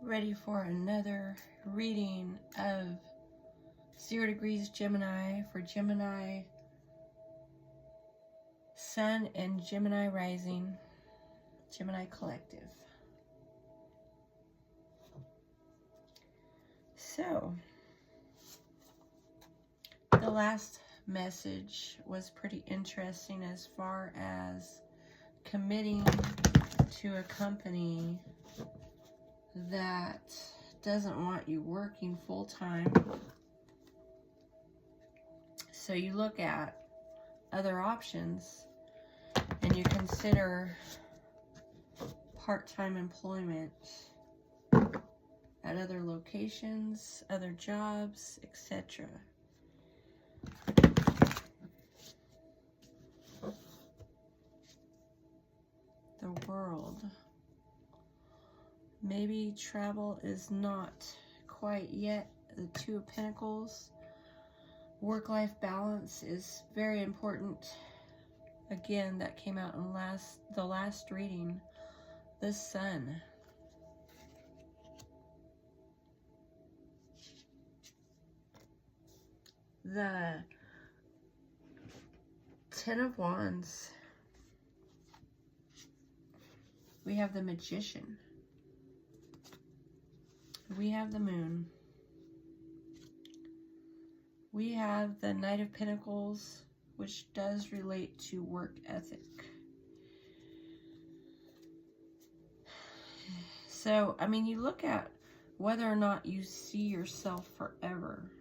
ready for another reading of 0 degrees Gemini for Gemini Sun and Gemini Rising, Gemini Collective. So, the last message was pretty interesting as far as committing to a company that doesn't want you working full-time. So you look at other options and you consider part-time employment at other locations, other jobs, etc. The world. Maybe travel is not quite yet. The Two of Pentacles. Work-life balance is very important. Again, that came out in the last reading. The Sun. The Ten of Wands. We have the Magician. We have the Moon. We have the Knight of Pentacles, which does relate to work ethic. So, I mean, you look at whether or not you see yourself forever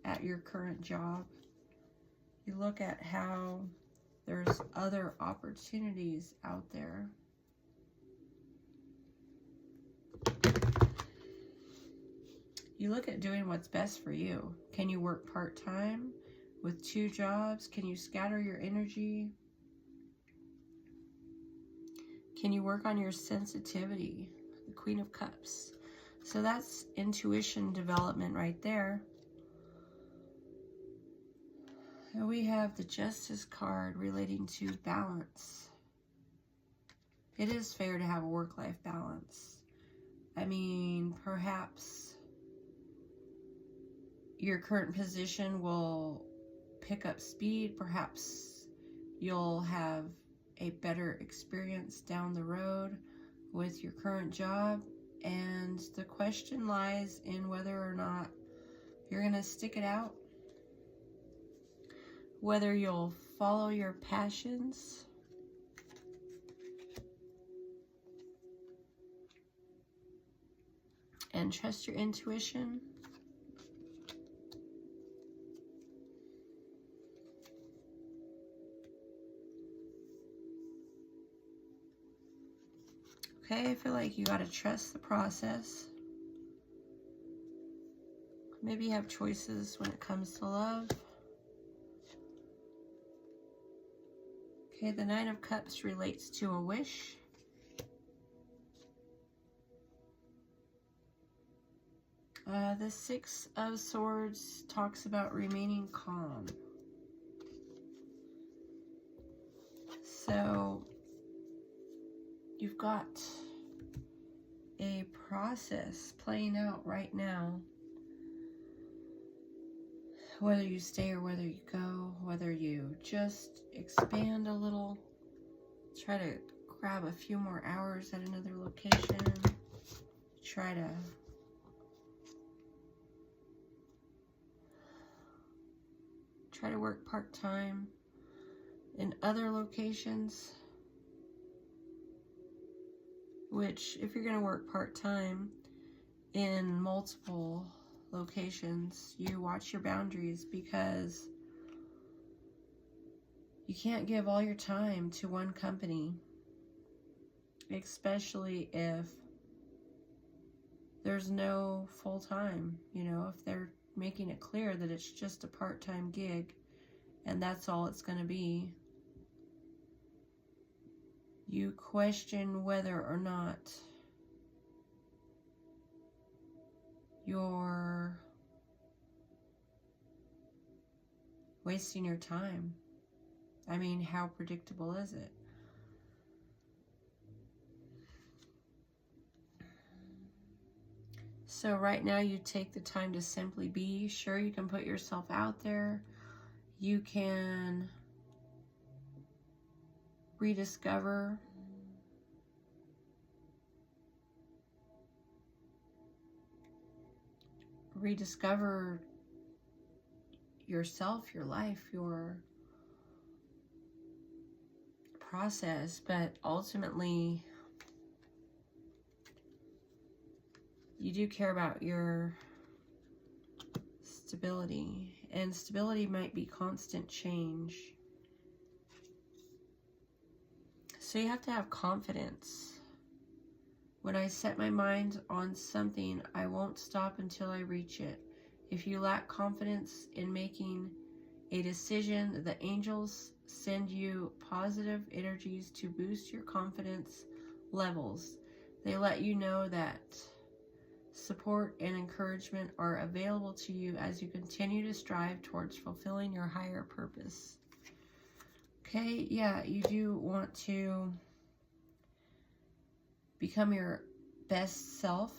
at your current job. You look at how there's other opportunities out there. You look at doing what's best for you. Can you work part-time with 2 jobs? Can you scatter your energy? Can you work on your sensitivity? The Queen of Cups. So that's intuition development right there. And we have the Justice card relating to balance. It is fair to have a work-life balance. I mean, perhaps your current position will pick up speed. Perhaps you'll have a better experience down the road with your current job. And the question lies in whether or not you're going to stick it out. Whether you'll follow your passions. And trust your intuition. Okay, I feel like you got to trust the process. Maybe you have choices when it comes to love. Okay, the Nine of Cups relates to a wish. The Six of Swords talks about remaining calm. So, you've got a process playing out right now. Whether you stay or whether you go, whether you just expand a little, try to grab a few more hours at another location, try to work part-time in other locations. Which, if you're going to work part-time in multiple locations, you watch your boundaries, because you can't give all your time to one company, especially if there's no full-time. You know, if they're making it clear that it's just a part-time gig and that's all it's going to be. You question whether or not you're wasting your time. I mean, how predictable is it? So right now you take the time to simply be. Sure, you can put yourself out there. You can rediscover yourself, your life, your process, but ultimately you do care about your stability, and stability might be constant change. So you have to have confidence. When I set my mind on something, I won't stop until I reach it. If you lack confidence in making a decision, the angels send you positive energies to boost your confidence levels. They let you know that support and encouragement are available to you as you continue to strive towards fulfilling your higher purpose. Okay, yeah, you do want to become your best self,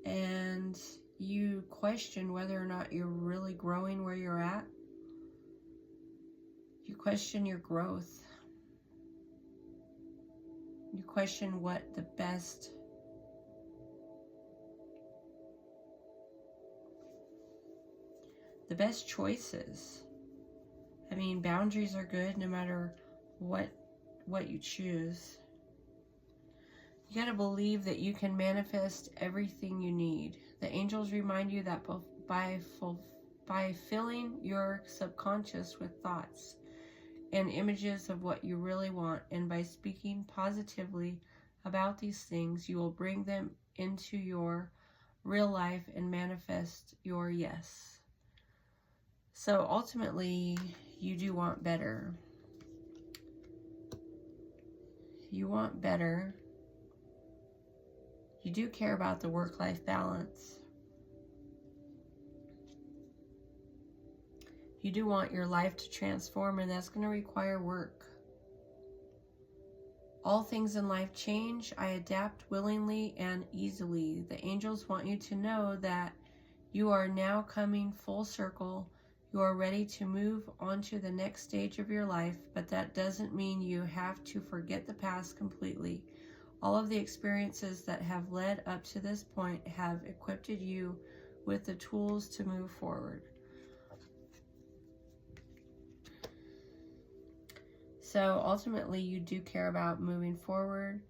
and you question whether or not you're really growing where you're at. You question your growth. You question what the best choices. I mean, boundaries are good no matter what you choose. You got to believe that you can manifest everything you need. The angels remind you that by filling your subconscious with thoughts and images of what you really want, and by speaking positively about these things, you will bring them into your real life and manifest your yes. So ultimately, you do want better. You want better. You do care about the work-life balance. You do want your life to transform, and that's going to require work. All things in life change. I adapt willingly and easily. The angels want you to know that you are now coming full circle. You are ready to move on to the next stage of your life, but that doesn't mean you have to forget the past completely. All of the experiences that have led up to this point have equipped you with the tools to move forward. So ultimately, you do care about moving forward.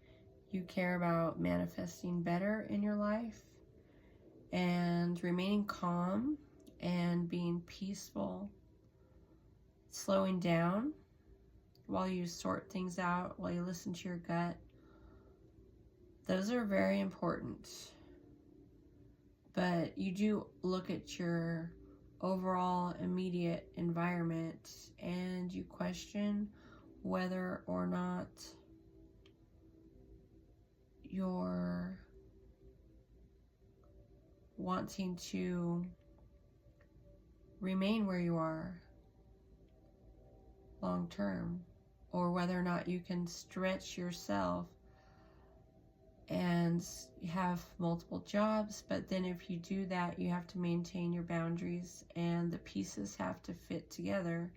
You care about manifesting better in your life and remaining calm and being peaceful, slowing down while you sort things out, while you listen to your gut. Those are very important. But you do look at your overall immediate environment and you question whether or not you're wanting to remain where you are long term, or whether or not you can stretch yourself and have multiple jobs. But then if you do that, you have to maintain your boundaries, and the pieces have to fit together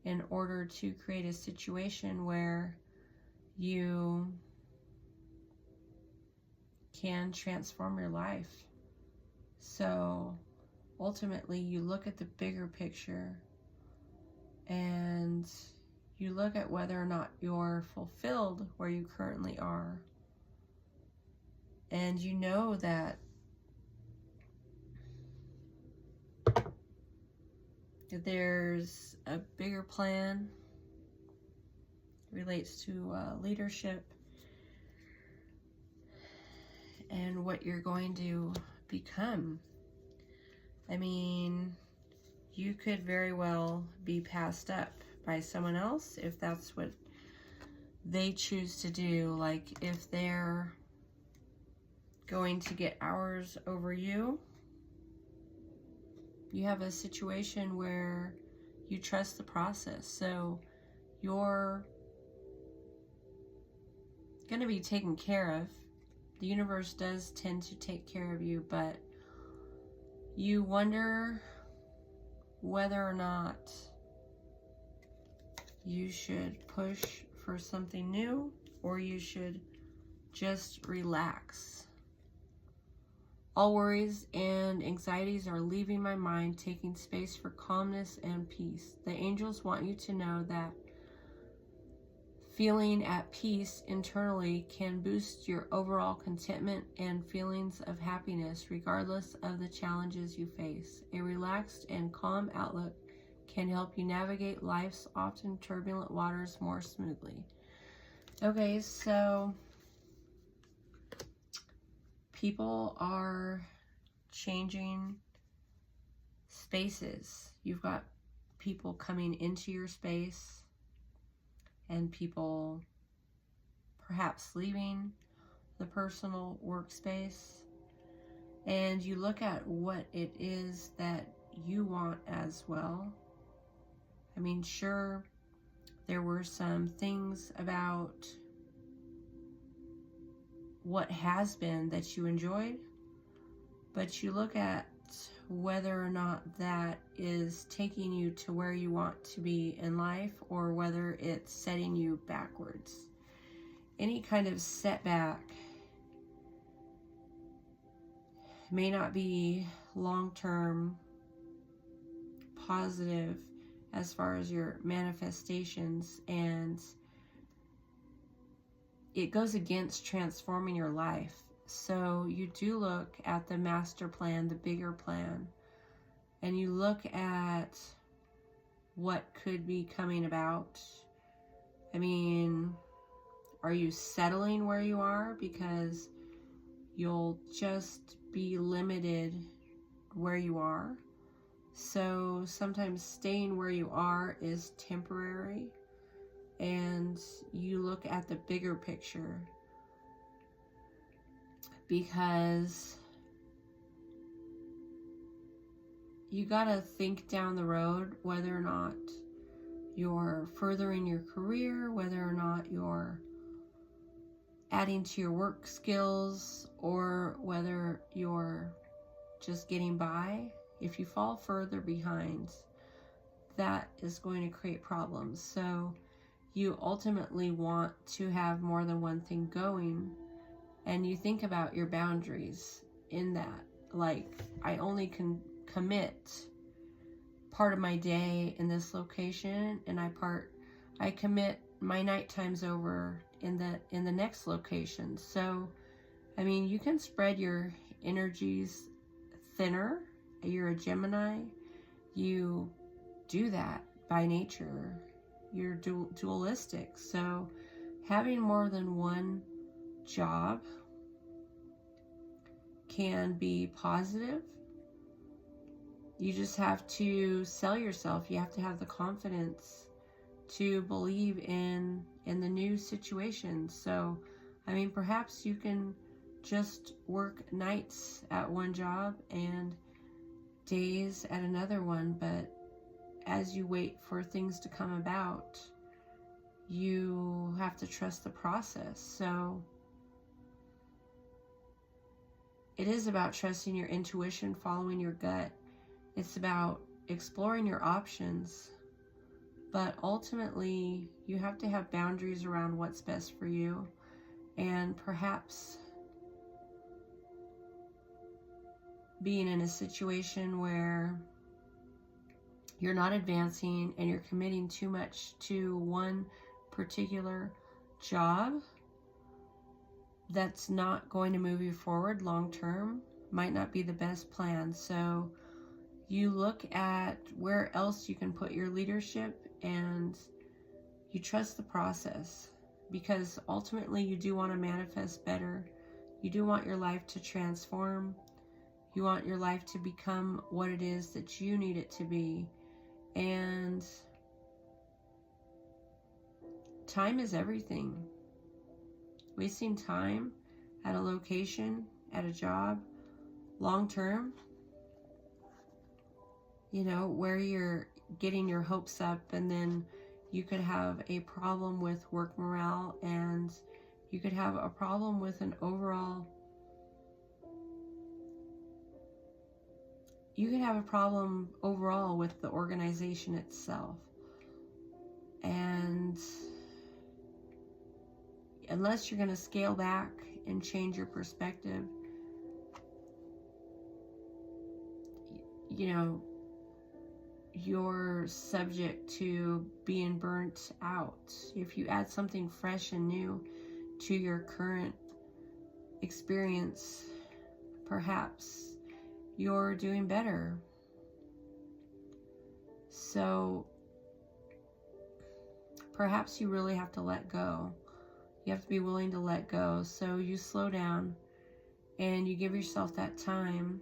in order to create a situation where you can transform your life. So ultimately, you look at the bigger picture and you look at whether or not you're fulfilled where you currently are. And you know that there's a bigger plan, relates to leadership and what you're going to become. I mean, you could very well be passed up by someone else if that's what they choose to do. Like if they're going to get hours over you, you have a situation where you trust the process. So you're going to be taken care of the universe does tend to take care of you, but you wonder whether or not you should push for something new or you should just relax. All worries and anxieties are leaving my mind, taking space for calmness and peace. The angels want you to know that feeling at peace internally can boost your overall contentment and feelings of happiness regardless of the challenges you face. A relaxed and calm outlook can help you navigate life's often turbulent waters more smoothly. Okay, so people are changing spaces. You've got people coming into your space and people perhaps leaving the personal workspace. And you look at what it is that you want as well. I mean, sure, there were some things about what has been that you enjoyed, but you look at whether or not that is taking you to where you want to be in life or whether it's setting you backwards. Any kind of setback may not be long-term positive as far as your manifestations, and it goes against transforming your life. So you do look at the master plan, the bigger plan, and you look at what could be coming about. I mean, are you settling where you are because you'll just be limited where you are? So sometimes staying where you are is temporary, and you look at the bigger picture because you gotta think down the road whether or not you're furthering your career, whether or not you're adding to your work skills, or whether you're just getting by. If you fall further behind, that is going to create problems. So you ultimately want to have more than one thing going, and you think about your boundaries in that. Like, I only can commit part of my day in this location, and I commit my night times over in the next location. So I mean, you can spread your energies thinner. You're a Gemini, you do that by nature. You're dualistic. So having more than one job can be positive. You just have to sell yourself. You have to have the confidence to believe in the new situation. So, I mean, perhaps you can just work nights at one job and days at another one, but as you wait for things to come about, you have to trust the process. So it is about trusting your intuition, following your gut. It's about exploring your options, but ultimately you have to have boundaries around what's best for you. And perhaps being in a situation where you're not advancing and you're committing too much to one particular job that's not going to move you forward long term might not be the best plan. So you look at where else you can put your leadership, and you trust the process, because ultimately you do want to manifest better. You do want your life to transform. You want your life to become what it is that you need it to be. And time is everything. Wasting time at a location, at a job, long term, you know, where you're getting your hopes up, and then you could have a problem with work morale, and You could have a problem with an overall, you could have a problem overall with the organization itself. And unless you're going to scale back and change your perspective, you know, you're subject to being burnt out. If you add something fresh and new to your current experience, perhaps you're doing better. So perhaps you really have to let go. You have to be willing to let go. So you slow down and you give yourself that time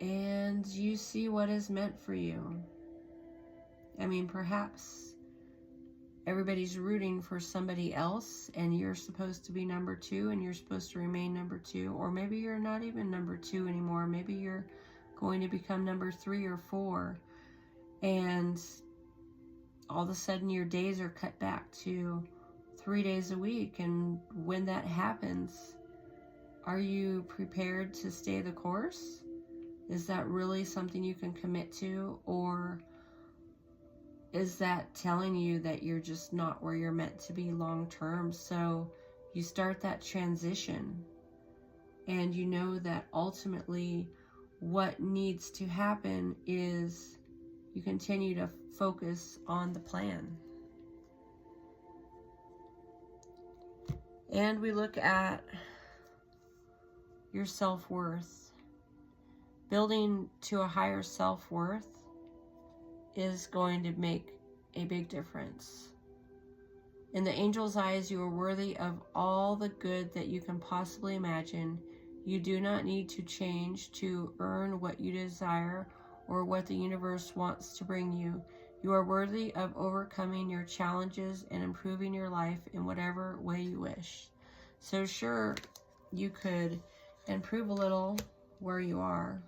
and you see what is meant for you. I mean, perhaps everybody's rooting for somebody else and you're supposed to be number 2 and you're supposed to remain number 2. Or maybe you're not even number 2 anymore. Maybe you're going to become number 3 or 4. And all of a sudden your days are cut back to 3 days a week. And when that happens, are you prepared to stay the course? Is that really something you can commit to? Or is that telling you that you're just not where you're meant to be long term? So you start that transition and you know that ultimately what needs to happen is you continue to focus on the plan. And we look at your self-worth. Building to a higher self-worth is going to make a big difference. In the angel's eyes, you are worthy of all the good that you can possibly imagine. You do not need to change to earn what you desire or what the universe wants to bring you. You are worthy of overcoming your challenges and improving your life in whatever way you wish. So sure, you could improve a little where you are,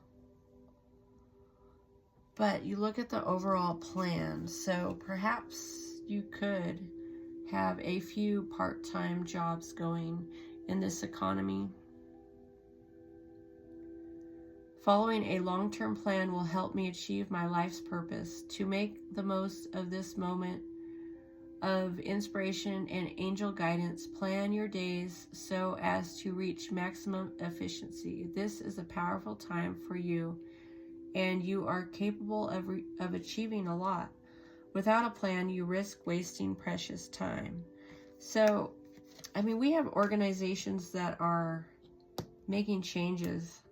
but you look at the overall plan. So perhaps you could have a few part-time jobs going in this economy. Following a long-term plan will help me achieve my life's purpose. To make the most of this moment of inspiration and angel guidance, plan your days so as to reach maximum efficiency. This is a powerful time for you, and you are capable of achieving a lot. Without a plan, you risk wasting precious time. So, I mean, we have organizations that are making changes,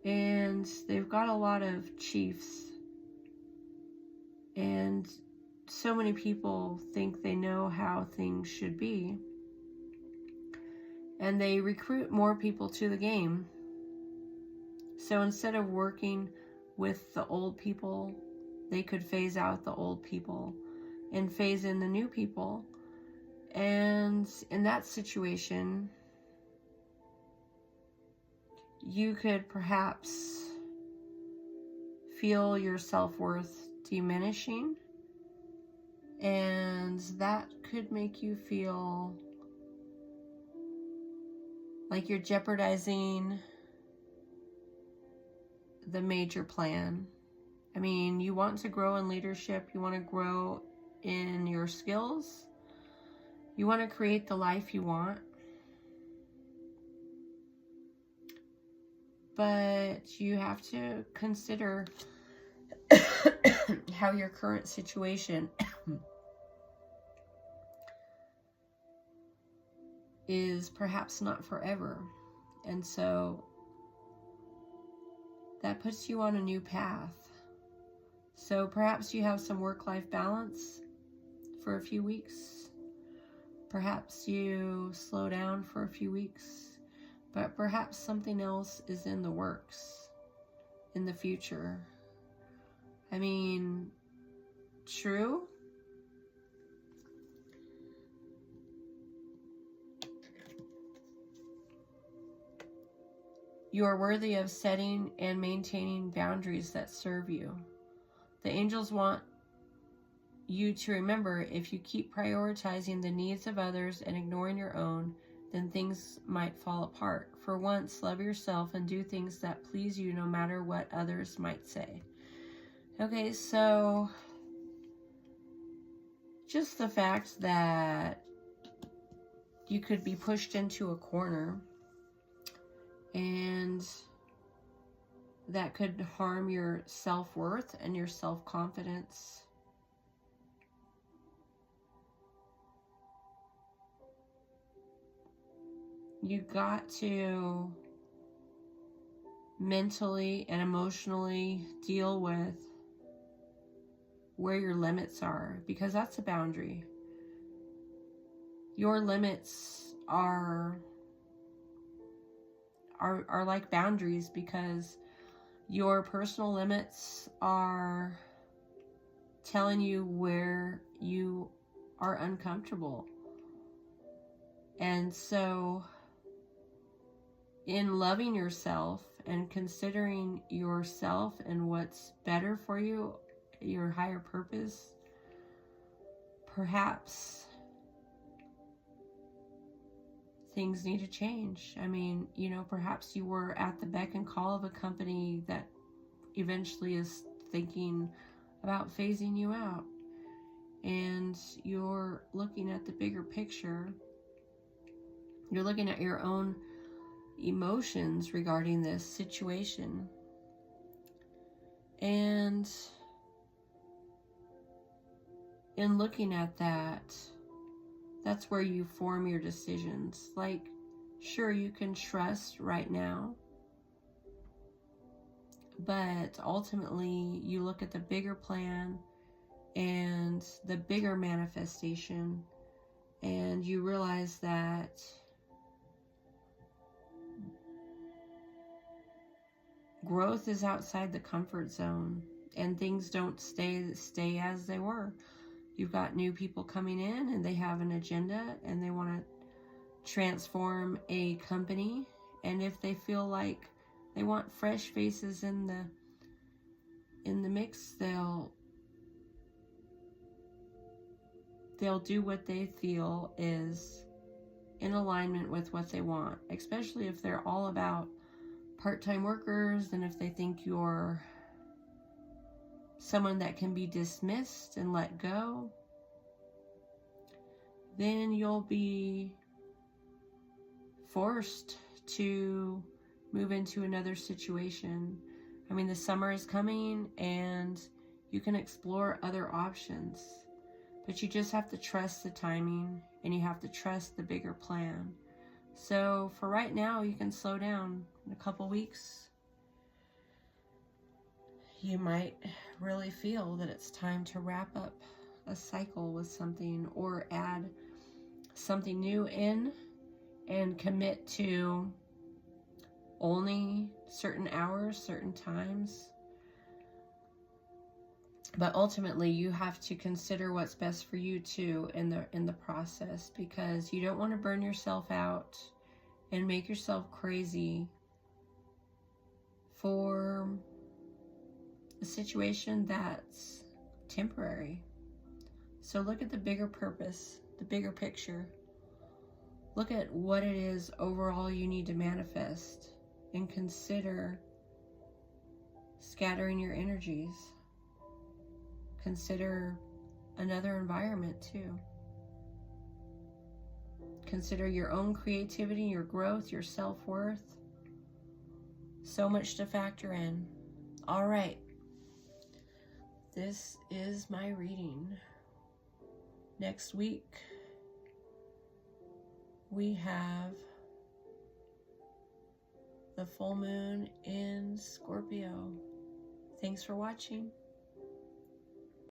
and they've got a lot of chiefs, and so many people think they know how things should be, and they recruit more people to the game. So instead of working with the old people, they could phase out the old people and phase in the new people. And in that situation, you could perhaps feel your self-worth diminishing, and that could make you feel like you're jeopardizing the major plan. I mean, you want to grow in leadership, you want to grow in your skills, you want to create the life you want, but you have to consider how your current situation is perhaps not forever. And so that puts you on a new path. So perhaps you have some work-life balance for a few weeks. Perhaps you slow down for a few weeks. But perhaps something else is in the works in the future. I mean, true. You are worthy of setting and maintaining boundaries that serve you. The angels want you to remember, if you keep prioritizing the needs of others and ignoring your own, then things might fall apart. For once, love yourself and do things that please you no matter what others might say. Okay, so just the fact that you could be pushed into a corner and that could harm your self-worth and your self-confidence. You got to mentally and emotionally deal with where your limits are, because that's a boundary. Your limits are like boundaries, because your personal limits are telling you where you are uncomfortable. And so in loving yourself and considering yourself and what's better for you, your higher purpose, perhaps things need to change. I mean, you know, perhaps you were at the beck and call of a company that eventually is thinking about phasing you out, and you're looking at the bigger picture. You're looking at your own emotions regarding this situation, and in looking at that, that's where you form your decisions. Like, sure, you can trust right now, but ultimately you look at the bigger plan and the bigger manifestation, and you realize that growth is outside the comfort zone, and things don't stay as they were. You've got new people coming in, and they have an agenda, and they want to transform a company. And if they feel like they want fresh faces in the mix, they'll do what they feel is in alignment with what they want, especially if they're all about part-time workers, and if they think you're someone that can be dismissed and let go, then you'll be forced to move into another situation. I mean, the summer is coming and you can explore other options, but you just have to trust the timing, and you have to trust the bigger plan. So for right now, you can slow down. In a couple weeks, you might really feel that it's time to wrap up a cycle with something, or add something new in and commit to only certain hours, certain times. But ultimately, you have to consider what's best for you too in the process, because you don't want to burn yourself out and make yourself crazy for a situation that's temporary. So look at the bigger purpose, the bigger picture. Look at what it is overall you need to manifest, and consider scattering your energies. Consider another environment too. Consider your own creativity, your growth, your self-worth. So much to factor in. All right. This is my reading. Next week, we have the full moon in Scorpio. Thanks for watching.